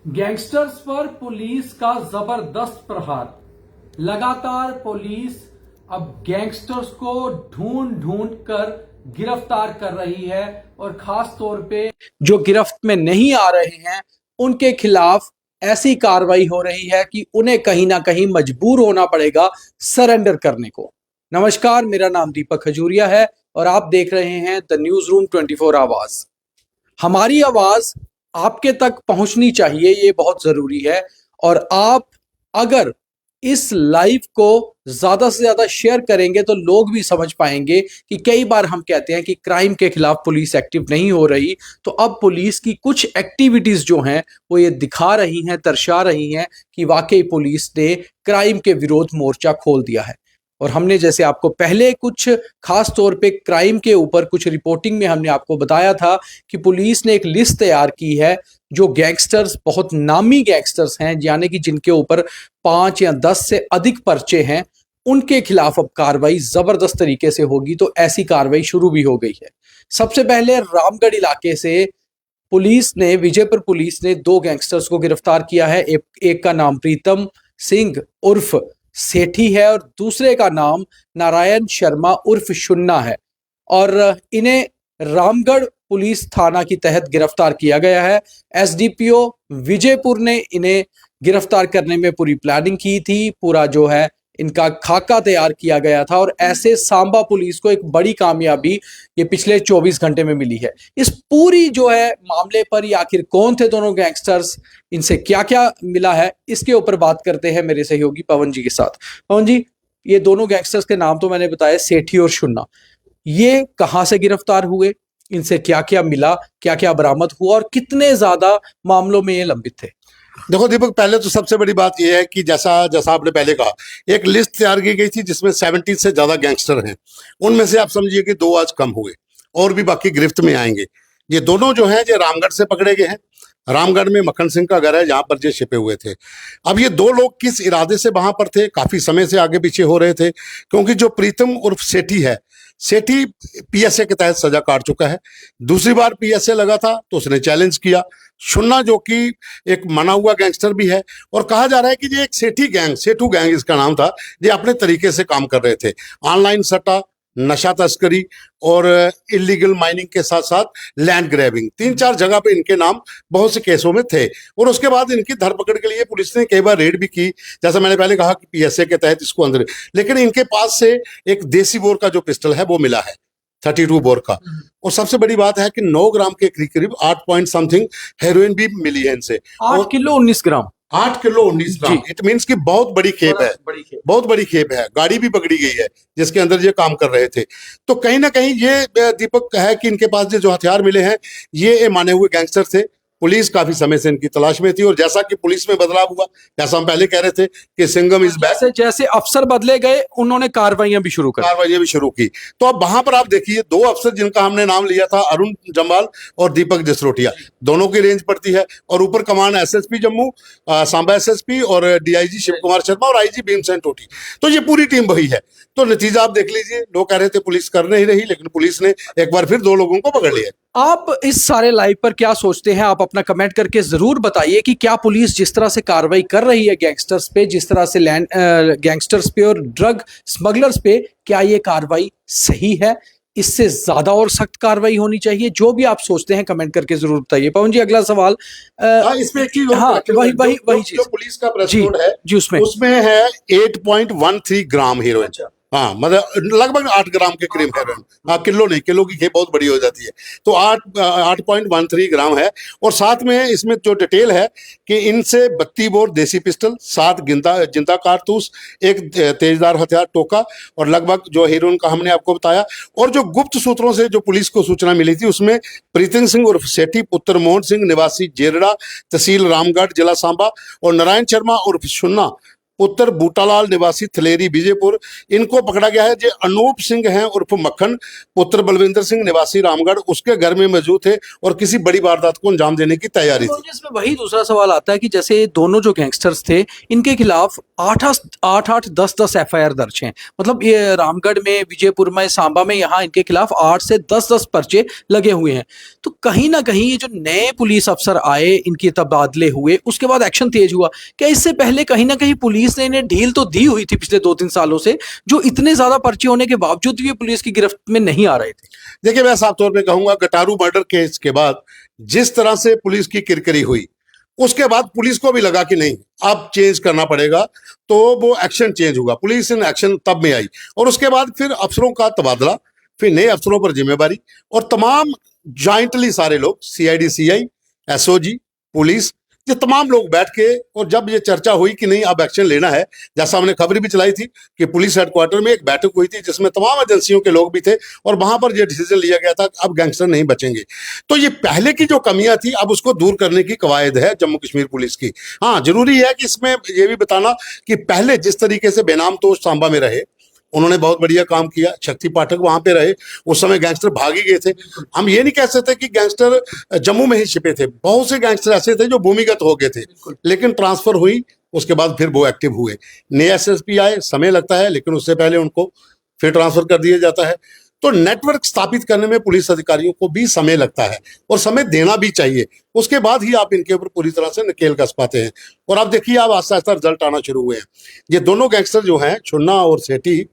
Gangsters पर police का जबरदस्त प्रहार। लगातार पुलिस अब गैंगस्टर्स को ढूंढ ढूंढ कर गिरफ्तार कर रही है और खास तौर पे जो गिरफ्त में नहीं आ रहे हैं उनके खिलाफ ऐसी कार्रवाई हो रही है कि उन्हें कहीं ना कहीं मजबूर होना पड़ेगा सरेंडर करने को। नमस्कार, मेरा नाम दीपक खजूरिया है और आप देख रहे हैं द न्यूज रूम 24 आवाज। हमारी आवाज आपके तक पहुंचनी चाहिए, ये बहुत जरूरी है। और आप अगर इस लाइव को ज्यादा से ज्यादा शेयर करेंगे तो लोग भी समझ पाएंगे कि कई बार हम कहते हैं कि क्राइम के खिलाफ पुलिस एक्टिव नहीं हो रही, तो अब पुलिस की कुछ एक्टिविटीज जो हैं वो ये दिखा रही हैं, दर्शा रही हैं कि वाकई पुलिस ने क्राइम के विरोध मोर्चा खोल दिया है। और हमने जैसे आपको पहले कुछ खास तौर पे क्राइम के ऊपर कुछ रिपोर्टिंग में हमने आपको बताया था कि पुलिस ने एक लिस्ट तैयार की है जो गैंगस्टर्स, बहुत नामी गैंगस्टर्स हैं, यानी कि जिनके ऊपर 5 या 10 से अधिक पर्चे हैं, उनके खिलाफ अब कार्रवाई जबरदस्त तरीके से होगी। तो ऐसी कार्रवाई शुरू भी हो गई है। सबसे पहले रामगढ़ इलाके से पुलिस ने, विजयपुर पुलिस ने 2 गैंगस्टर्स को गिरफ्तार किया है। एक का नाम प्रीतम सिंह उर्फ सेठी है और दूसरे का नाम नारायण शर्मा उर्फ शुन्ना है। और इन्हें रामगढ़ पुलिस थाना की तहत गिरफ्तार किया गया है। एसडीपीओ विजयपुर ने इन्हें गिरफ्तार करने में पूरी प्लानिंग की थी, पूरा जो है इनका खाका तैयार किया गया था। और ऐसे सांबा पुलिस को एक बड़ी कामयाबी ये पिछले 24 घंटे में मिली है। इस पूरी जो है मामले पर ये आखिर कौन थे दोनों गैंगस्टर्स, इनसे क्या क्या मिला है, इसके ऊपर बात करते हैं मेरे सहयोगी पवन जी के साथ। पवन जी, ये दोनों गैंगस्टर्स के नाम तो मैंने बताया, सेठी और शुन्ना। ये कहां से गिरफ्तार हुए, इनसे क्या क्या मिला, क्या क्या बरामद हुआ और कितने ज्यादा मामलों में ये लंबित थे? देखो दीपक, पहले तो सबसे बड़ी बात यह है कि जैसा जैसा आपने पहले कहा, एक लिस्ट तैयार की गई थी जिसमें 70 से ज्यादा गैंगस्टर हैं। उनमें से आप समझिए कि 2 आज कम हुए और भी बाकी गिरफ्त में आएंगे। ये दोनों जो हैं ये रामगढ़ से पकड़े गए हैं। रामगढ़ में मक्खन सिंह का घर है जहां पर ये छिपे हुए थे। अब ये 2 लोग किस इरादे से वहां पर थे, काफी समय से आगे पीछे हो रहे थे, क्योंकि जो प्रीतम उर्फ सेठी है, सेठी पीएसए के तहत सजा काट चुका है। दूसरी बार पीएसए लगा था तो उसने चैलेंज किया। शुन्ना जो कि एक मना हुआ गैंगस्टर भी है, और कहा जा रहा है कि ये एक सेठू गैंग इसका नाम था, ये अपने तरीके से काम कर रहे थे। ऑनलाइन सट्टा, नशा तस्करी और इलीगल माइनिंग के साथ साथ लैंड ग्रैबिंग, 3-4 जगह पे इनके नाम बहुत से केसों में थे। और उसके बाद इनकी धरपकड़ के लिए पुलिस ने कई बार रेड भी की, जैसा मैंने पहले कहा कि पीएसए के तहत इसको अंदर। लेकिन इनके पास से एक देसी बोर का जो पिस्टल है वो मिला है, 32 बोर का। और सबसे बड़ी बात है कि 9 ग्राम के करीब करीब 8 पॉइंट समथिंग हेरोइन भी मिली है इनसे। 8 kilo 19 gram. 8 kilo 19 gram, it means कि बहुत बड़ी खेप है, बहुत बड़ी खेप है। गाड़ी भी पकड़ी गई है जिसके अंदर ये काम कर रहे थे। तो कहीं ना कहीं ये दीपक है कि इनके पास जो हथियार मिले हैं ये माने हुए गैंगस्टर थे। पुलिस काफी समय से इनकी तलाश में थी, और जैसा कि पुलिस में बदलाव हुआ, जैसा हम पहले कह रहे थे कि सिंघम इज बैक, जैसे जैसे अफसर बदले गए उन्होंने कार्रवाइयां भी शुरू की। तो अब वहां पर आप देखिए 2 अफसर जिनका हमने नाम लिया था, अरुण जम्वाल और दीपक जसरोटिया, दोनों की रेंज पड़ती है। और ऊपर कमान एसएसपी जम्मू, सांबा एसएसपी और डीआईजी शिव कुमार शर्मा और आईजी भीमसेन टोटी। तो ये पूरी टीम वही है। तो नतीजा आप देख लीजिए, लोग कह रहे थे पुलिस कर नहीं रही, लेकिन पुलिस ने एक बार फिर 2 लोगों को पकड़ लिया। आप इस सारे लाइव पर क्या सोचते हैं? आप अपना कमेंट करके जरूर बताइए कि क्या पुलिस जिस तरह से कार्रवाई कर रही है गैंगस्टर्स पे, जिस तरह से गैंगस्टर्स पे और ड्रग स्मगलर्स पे, क्या ये कार्रवाई सही है? इससे ज्यादा और सख्त कार्रवाई होनी चाहिए? जो भी आप सोचते हैं कमेंट करके जरूर बताइए। पवन जी, अगला सवाल इसमें वही चीज, जो पुलिस का प्रेस नोट है जी, उसमें है 8.13 ग्राम हीरोइन। हाँ, मतलब लगभग 8 ग्राम के करीब हेरोइन। हाँ, किलो नहीं, किलो की खेप बहुत बड़ी हो जाती है। तो 8.13 ग्राम है। और साथ में इसमें जो डिटेल है कि इनसे 32 बोर देसी पिस्टल, 7 जिंदा कारतूस, एक तेजदार हथियार टोका, और लगभग जो हीरोइन का हमने आपको बताया। और जो गुप्त सूत्रों से जो पुलिस को सूचना मिली थी उसमें प्रीतम सिंह उर्फ सेठी पुत्र मोहन सिंह निवासी जेरड़ा, तहसील रामगढ़, जिला सांबा, और नारायण शर्मा उर्फ शुन्ना पुत्र बूटालाल निवासी थलेरी विजयपुर, इनको पकड़ा गया है। जो अनूप सिंह हैं उर्फ मक्खन, पुत्र बलविंदर सिंह निवासी रामगढ़, उसके घर में मौजूद थे और किसी बड़ी वारदात को अंजाम देने की तैयारी तो थी। मुझे इसमें वही दूसरा सवाल आता है कि जैसे दोनों जो गैंगस्टर्स थे, इनके खिलाफ 8-10 एफआईआर दर्ज हैं। मतलब ये रामगढ़ में, विजयपुर में, सांबा में, यहाँ इनके खिलाफ 8 से 10 पर्चे लगे हुए हैं। तो कहीं ना कहीं ये जो नए पुलिस अफसर आए, इनके तबादले हुए, उसके बाद एक्शन तेज हुआ। क्या इससे पहले कहीं ना कहीं पुलिस ने इन्हें ढील तो दी हुई थी पिछले 2-3 सालों से, जो इतने ज्यादा पर्चे होने के बावजूद भी पुलिस की गिरफ्त में नहीं आ रहे थे? देखिए, मैं साफ तौर पे कहूंगा, गटारू मर्डर केस के बाद जिस तरह से पुलिस की किरकिरी हुई, उसके बाद पुलिस को भी लगा कि नहीं, अब चेंज करना पड़ेगा, तो वो एक्शन चेंज हुआ। पुलिस इन एक्शन तब में आई और उसके बाद फिर अफसरों का तबादला, फिर नए अफसरों पर जिम्मेवारी, और तमाम जॉइंटली सारे लोग, सीआईडी, सीआई, एसओजी, पुलिस, ये तमाम लोग बैठ के, और जब ये चर्चा हुई कि नहीं अब एक्शन लेना है, जैसा हमने खबर भी चलाई थी कि पुलिस हेडक्वार्टर में एक बैठक हुई थी जिसमें तमाम एजेंसियों के लोग भी थे, और वहां पर यह डिसीजन लिया गया था कि अब गैंगस्टर नहीं बचेंगे। तो ये पहले की जो कमियां थी, अब उसको दूर करने की कवायद है जम्मू कश्मीर पुलिस की। हाँ, जरूरी है कि इसमें ये भी बताना कि पहले जिस तरीके से बेनाम तोश सांबा में रहे, उन्होंने बहुत बढ़िया काम किया। शक्ति पाठक वहां पे रहे, उस समय गैंगस्टर भाग ही गए थे। हम ये नहीं कह सकते कि गैंगस्टर जम्मू में ही छिपे थे, बहुत से गैंगस्टर ऐसे थे जो भूमिगत हो गए थे, लेकिन ट्रांसफर हुई, उसके बाद फिर वो एक्टिव हुए। नए एसएसपी आए, समय लगता है, लेकिन उससे पहले उनको फिर ट्रांसफर कर दिया जाता है। तो नेटवर्क स्थापित करने में पुलिस अधिकारियों को भी समय लगता है और समय देना भी चाहिए, उसके बाद ही आप इनके ऊपर पूरी तरह से नकेल कस पाते हैं। और आप देखिए, आप आस्ता आस्ता रिजल्ट आना शुरू हुए हैं। ये दोनों गैंगस्टर जो हैं, छुन्ना और सेठी,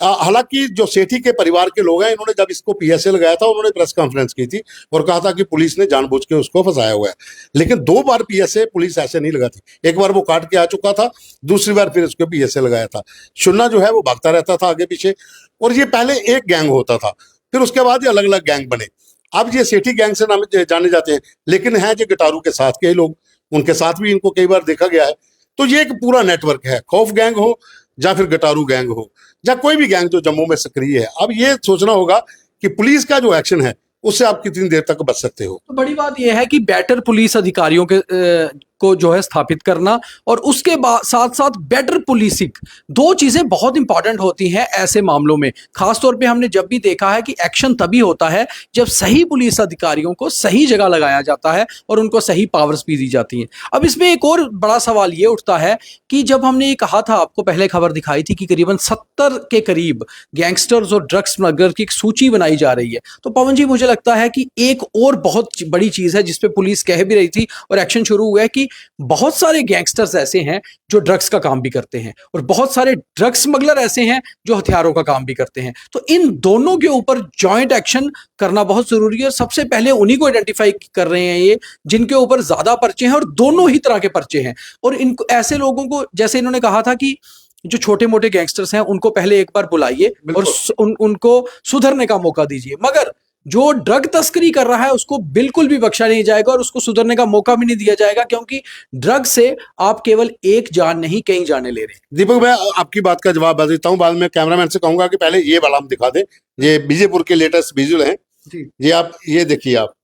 हालांकि जो सेठी के परिवार के लोग हैं, इन्होंने जब इसको पीएसए लगाया था, उन्होंने प्रेस कॉन्फ्रेंस की थी और कहा था कि पुलिस ने जानबूझ के उसको फंसाया हुआ है। लेकिन 2 बार पीएसए पुलिस ऐसे नहीं लगाती। एक बार वो काट के आ चुका था, दूसरी बार फिर उसको पीएसए लगाया था। शुन्ना जो है वो भागता रहता था आगे पीछे, और ये पहले एक गैंग होता था, फिर उसके बाद ये अलग अलग गैंग बने। अब ये सेठी गैंग से नाम जाने जाते हैं, लेकिन हैं जो गिटारू के साथ के लोग, उनके साथ भी इनको कई बार देखा गया है। तो ये एक पूरा नेटवर्क है, खौफ गैंग हो या फिर गटारू गैंग हो या कोई भी गैंग जो जम्मू में सक्रिय है। अब ये सोचना होगा कि पुलिस का जो एक्शन है, उससे आप कितनी देर तक बच सकते हो। तो बड़ी बात यह है कि बेटर पुलिस अधिकारियों के को जो है स्थापित करना, और उसके बाद साथ साथ बेटर पुलिसिंग, 2 चीजें बहुत इंपॉर्टेंट होती हैं ऐसे मामलों में। खासतौर पे हमने जब भी देखा है कि एक्शन तभी होता है जब सही पुलिस अधिकारियों को सही जगह लगाया जाता है और उनको सही पावर्स भी दी जाती हैं। अब इसमें एक और बड़ा सवाल ये उठता है कि जब हमने ये कहा था, आपको पहले खबर दिखाई थी कि करीबन 70 के करीब गैंगस्टर्स और ड्रग्स स्मगलर की एक सूची बनाई जा रही है, तो पवन जी, मुझे लगता है कि एक और बहुत बड़ी चीज है जिसपे पुलिस कह भी रही थी और एक्शन शुरू हुआ है कि बहुत सारे गैंगस्टर्स ऐसे हैं जो ड्रग्स का काम भी करते हैं और बहुत सारे ड्रग्स स्मगलर ऐसे हैं जो हथियारों का काम भी करते हैं। तो इन दोनों के ऊपर जॉइंट एक्शन करना बहुत जरूरी है, और सबसे पहले उन्हीं को आइडेंटिफाई कर रहे हैं ये, जिनके ऊपर ज्यादा पर्चे हैं, और दोनों ही तरह के पर्चे हैं। और इनको, ऐसे लोगों को, जैसे इन्होंने कहा था कि जो छोटे मोटे गैंगस्टर्स हैं उनको पहले एक बार बुलाइए और उनको सुधरने का मौका दीजिए, मगर जो ड्रग तस्करी कर रहा है उसको बिल्कुल भी बख्शा नहीं जाएगा और उसको सुधरने का मौका भी नहीं दिया जाएगा, क्योंकि ड्रग से आप केवल एक जान नहीं, कई जाने ले रहे हैं। दीपक, मैं आपकी बात का जवाब दे देता हूँ, बाद में कैमरामैन से कहूंगा कि पहले ये वाला हम दिखा दे। ये विजयपुर के लेटेस्ट विजुअल हैं जी। ये, आप ये देखिए, आप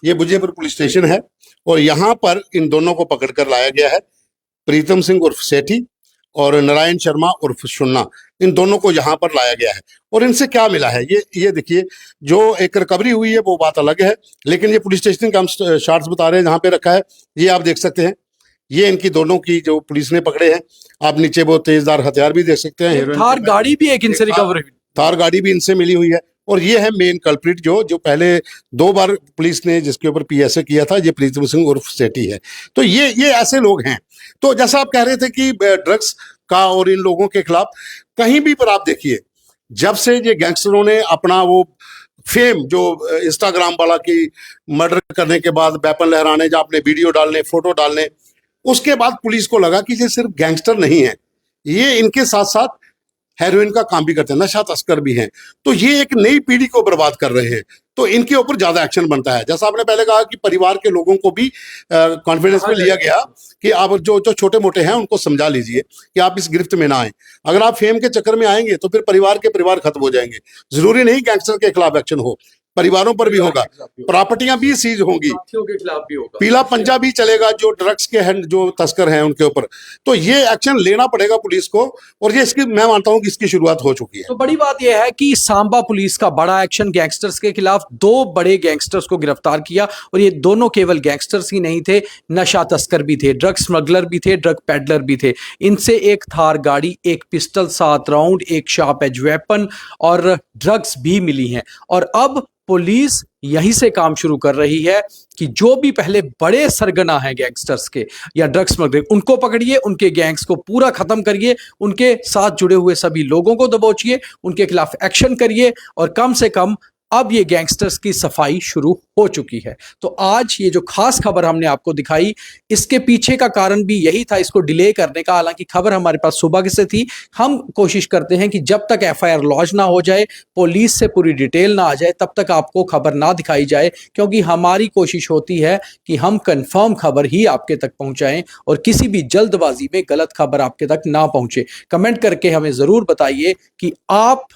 ये विजयपुर पुलिस स्टेशन है और यहाँ पर इन दोनों को पकड़ कर लाया गया है। प्रीतम सिंह उर्फ सेठी और नारायण शर्मा उर्फ शुन्ना, इन दोनों को यहाँ पर लाया गया है। और इनसे क्या मिला है, ये देखिए, जो एक रिकवरी हुई है वो बात अलग है, लेकिन ये पुलिस स्टेशन का हम शॉट्स बता रहे हैं जहाँ पे रखा है। ये आप देख सकते हैं, ये इनकी दोनों की जो पुलिस ने पकड़े हैं। आप नीचे वो तेजदार हथियार भी देख सकते हैं। थार गाड़ी भी एक इनसे रिकवर हुई, थार गाड़ी भी इनसे मिली हुई है। और ये है मेन कल्प्रिट जो पहले 2 बार पुलिस ने जिसके ऊपर पीएसए किया था, ये प्रीतम सिंह उर्फ सेठी है। तो ये ऐसे लोग हैं। तो जैसा आप कह रहे थे कि ड्रग्स का और इन लोगों के खिलाफ कहीं भी पर आप देखिए, जब से ये गैंगस्टरों ने अपना वो फेम जो इंस्टाग्राम वाला की मर्डर करने के बाद वेपन लहराने, या अपने वीडियो डालने, फोटो डालने, उसके बाद पुलिस को लगा कि ये सिर्फ गैंगस्टर नहीं है, ये इनके साथ साथ हेरोइन का काम भी करते हैं, नशा तस्कर भी हैं। तो ये एक नई पीढ़ी को बर्बाद कर रहे हैं, तो इनके ऊपर ज्यादा एक्शन बनता है। जैसा आपने पहले कहा कि परिवार के लोगों को भी कॉन्फिडेंस में लिया गया कि आप जो छोटे मोटे हैं उनको समझा लीजिए कि आप इस गिरफ्त में ना आए। अगर आप फेम के चक्कर में आएंगे तो फिर परिवार के परिवार खत्म हो जाएंगे। जरूरी नहीं गैंगस्टर के खिलाफ एक्शन हो, परिवारों पर भी होगा, प्रॉपर्टियां भी सीज होंगी, साथियों के खिलाफ भी होगा। पीला पंजा भी चलेगा जो ड्रग्स के हैं, जो तस्कर हैं उनके ऊपर। तो ये एक्शन लेना पड़ेगा पुलिस को, और ये इसकी मैं मानता हूं कि इसकी शुरुआत हो चुकी है। तो बड़ी बात यह है कि सांबा पुलिस का बड़ा एक्शन गैंगस्टर्स के खिलाफ, 2 बड़े गैंगस्टर्स को गिरफ्तार किया, और ये दोनों केवल गैंगस्टर्स ही नहीं थे, नशा तस्कर भी थे, ड्रग स्मगलर भी थे, ड्रग पेडलर भी थे। इनसे एक थार गाड़ी, एक पिस्टल, 7 राउंड, एक शार्प एज वेपन और ड्रग्स भी मिली हैं। और अब पुलिस यहीं से काम शुरू कर रही है कि जो भी पहले बड़े सरगना हैं गैंगस्टर्स के या ड्रग्स स्मगलर, उनको पकड़िए, उनके गैंग्स को पूरा खत्म करिए, उनके साथ जुड़े हुए सभी लोगों को दबोचिए, उनके खिलाफ एक्शन करिए, और कम से कम अब ये गैंगस्टर्स की सफाई शुरू हो चुकी है। तो आज ये जो खास खबर हमने आपको दिखाई, इसके पीछे का कारण भी यही था, इसको डिले करने का। हालांकि खबर हमारे पास सुबह से थी। हम कोशिश करते हैं कि जब तक एफआईआर लॉन्च ना हो जाए, पुलिस से पूरी डिटेल ना आ जाए, तब तक आपको खबर ना दिखाई जाए, क्योंकि हमारी कोशिश होती है कि हम कंफर्म खबर ही आपके तक पहुंचाएं और किसी भी जल्दबाजी में गलत खबर आपके तक ना पहुंचे। कमेंट करके हमें जरूर बताइए कि आप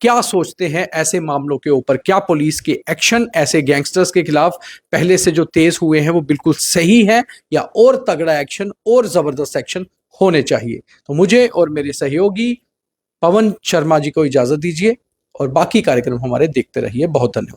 क्या सोचते हैं ऐसे मामलों के ऊपर। क्या पुलिस के एक्शन ऐसे गैंगस्टर्स के खिलाफ पहले से जो तेज हुए हैं वो बिल्कुल सही है, या और तगड़ा एक्शन और जबरदस्त एक्शन होने चाहिए। तो मुझे और मेरे सहयोगी पवन शर्मा जी को इजाजत दीजिए, और बाकी कार्यक्रम हमारे देखते रहिए। बहुत धन्यवाद।